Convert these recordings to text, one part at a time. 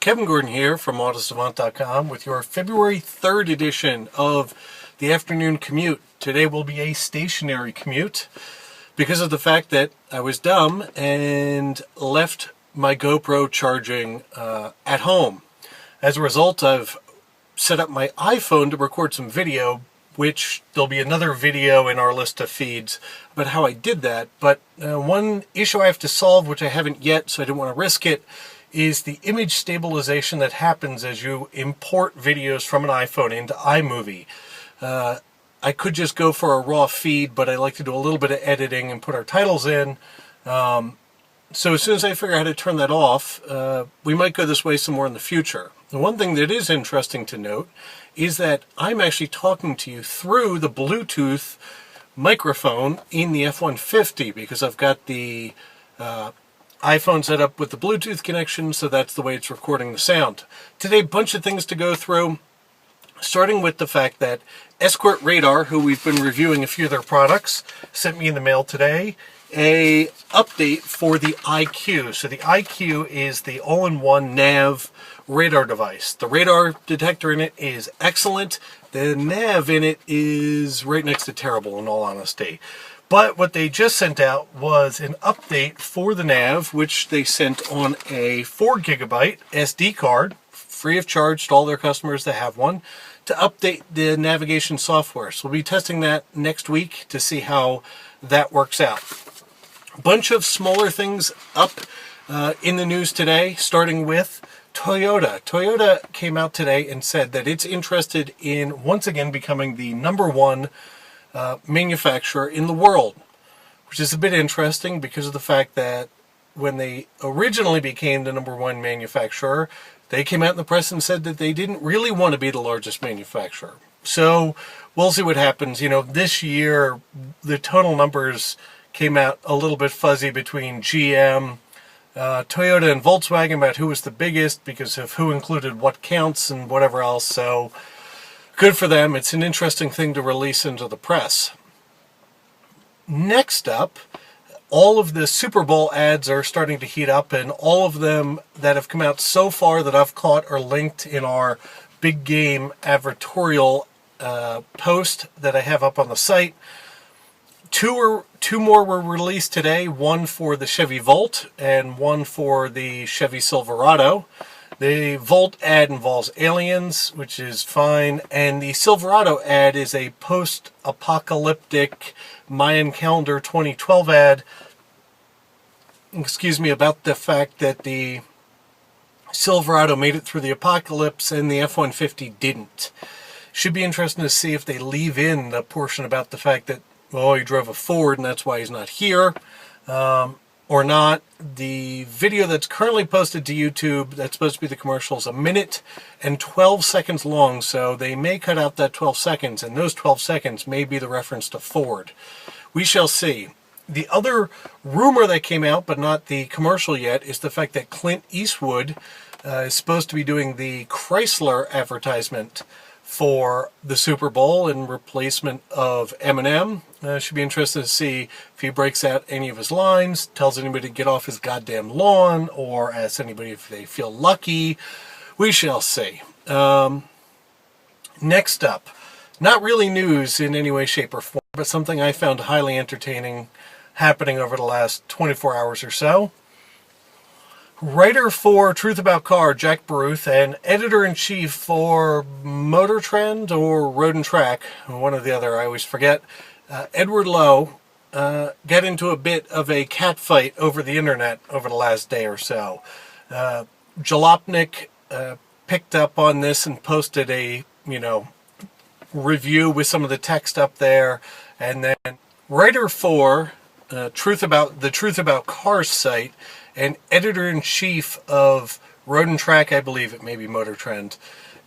Kevin Gordon here from AutoSavant.com with your February 3rd edition of the afternoon commute. Today will be a stationary commute because of the fact that I was dumb and left my GoPro charging at home. As a result, I've set up my iPhone to record some video, which there'll be another video in our list of feeds about how I did that. But one issue I have to solve, which I haven't yet, so I didn't want to risk it, is the image stabilization that happens as you import videos from an iPhone into iMovie. I could just go for a raw feed, but I like to do a little bit of editing and put our titles in. So as soon as I figure out how to turn that off, we might go this way some more in the future. The one thing that is interesting to note is that I'm actually talking to you through the Bluetooth microphone in the F-150 because I've got the iPhone set up with the Bluetooth connection, so that's the way it's recording the sound. Today, a bunch of things to go through, starting with the fact that Escort Radar, who we've been reviewing a few of their products, sent me in the mail today a update for the IQ. So the IQ is the all-in-one nav radar device. The radar detector in it is excellent. The nav in it is right next to terrible, in all honesty. But what they just sent out was an update for the nav, which they sent on a 4 gigabyte SD card, free of charge to all their customers that have one, to update the navigation software. So we'll be testing that next week to see how that works out. A bunch of smaller things up in the news today, starting with Toyota. Toyota came out today and said that it's interested in once again becoming the #1 manufacturer in the world, which is a bit interesting because of the fact that when they originally became the #1 manufacturer, they came out in the press and said that they didn't really want to be the largest manufacturer. So we'll see what happens. You know, this year the total numbers came out a little bit fuzzy between GM, Toyota, and Volkswagen about who was the biggest because of who included what counts and whatever else. So good for them. It's an interesting thing to release into the press. Next up, all of the Superbowl ads are starting to heat up, and all of them that have come out so far that I've caught are linked in our big game advertorial post that I have up on the site. Two more were released today, one for the Chevy Volt and one for the Chevy Silverado. The Volt ad involves aliens, which is fine, and the Silverado ad is a post-apocalyptic Mayan calendar 2012 ad, about the fact that the Silverado made it through the apocalypse and the F-150 didn't. Should be interesting to see if they leave in the portion about the fact that, well, he drove a Ford and that's why he's not here, or not. The video that's currently posted to YouTube, that's supposed to be the commercial, is 1 minute and 12 seconds long, so they may cut out that 12 seconds, and those 12 seconds may be the reference to Ford. We shall see. The other rumor that came out, but not the commercial yet, is the fact that Clint Eastwood is supposed to be doing the Chrysler advertisement for the Super Bowl in replacement of Eminem. Should be interesting to see if he breaks out any of his lines, tells anybody to get off his goddamn lawn, or asks anybody if they feel lucky. We shall see. Next up, not really news in any way, shape, or form, but something I found highly entertaining happening over the last 24 hours or so. Writer for Truth About Car, Jack Baruth, and editor-in-chief for Motor Trend or Road and Track, one or the other, I always forget, Edward Lowe, got into a bit of a catfight over the internet over the last day or so. Jalopnik picked up on this and posted a, review with some of the text up there, and then writer for the Truth About Cars site and editor-in-chief of Road and Track, I believe it may be Motor Trend,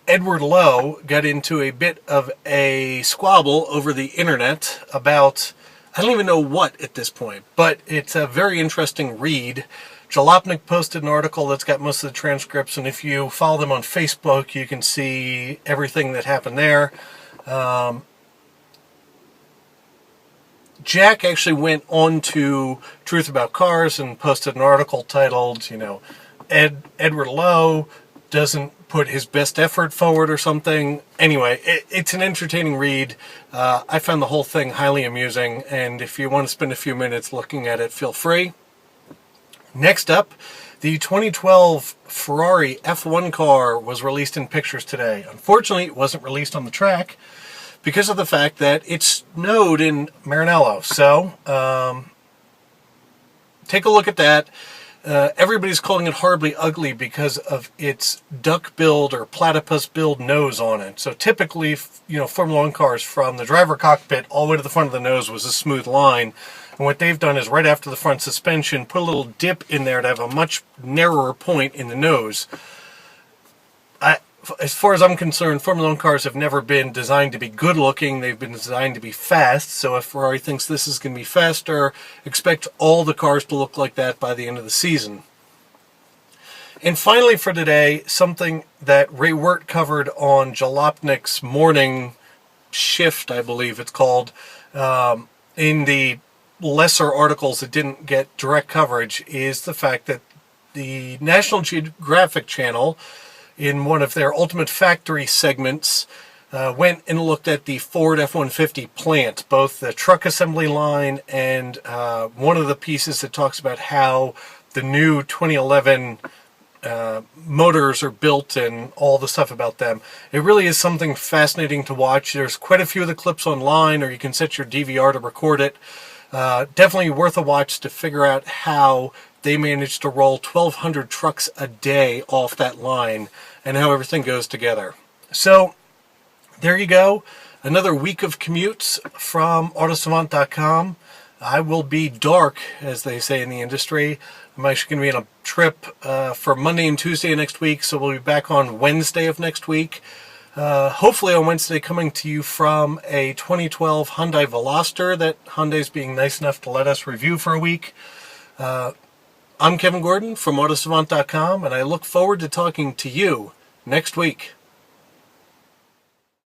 Edward Lowe, got into a bit of a squabble over the internet about, I don't even know what at this point, but it's a very interesting read. Jalopnik posted an article that's got most of the transcripts, and if you follow them on Facebook, you can see everything that happened there. Jack actually went on to Truth About Cars and posted an article titled, Edward Lowe doesn't put his best effort forward or something. Anyway, it's an entertaining read. I found the whole thing highly amusing, and if you want to spend a few minutes looking at it, feel free. Next up, the 2012 Ferrari F1 car was released in pictures today. Unfortunately, it wasn't released on the track because of the fact that it snowed in Maranello. So, take a look at that. Everybody's calling it horribly ugly because of its duck-billed or platypus-billed nose on it. So typically, Formula 1 cars from the driver cockpit all the way to the front of the nose was a smooth line. And what they've done is right after the front suspension, put a little dip in there to have a much narrower point in the nose. As far as I'm concerned, Formula 1 cars have never been designed to be good looking. They've been designed to be fast. So if Ferrari thinks this is going to be faster, expect all the cars to look like that by the end of the season. And finally for today, something that Ray Wirt covered on Jalopnik's morning shift, I believe it's called, in the lesser articles that didn't get direct coverage, is the fact that the National Geographic Channel, in one of their Ultimate Factory segments, went and looked at the Ford F-150 plant, both the truck assembly line and one of the pieces that talks about how the new 2011 motors are built and all the stuff about them. It really is something fascinating to watch. There's quite a few of the clips online, or you can set your DVR to record it. Definitely worth a watch to figure out how they managed to roll 1,200 trucks a day off that line and how everything goes together. So there you go. Another week of commutes from Autosavant.com. I will be dark, as they say in the industry. I'm actually going to be on a trip for Monday and Tuesday next week, so we'll be back on Wednesday of next week. Hopefully on Wednesday, coming to you from a 2012 Hyundai Veloster that Hyundai's being nice enough to let us review for a week. I'm Kevin Gordon from Autosavant.com, and I look forward to talking to you next week.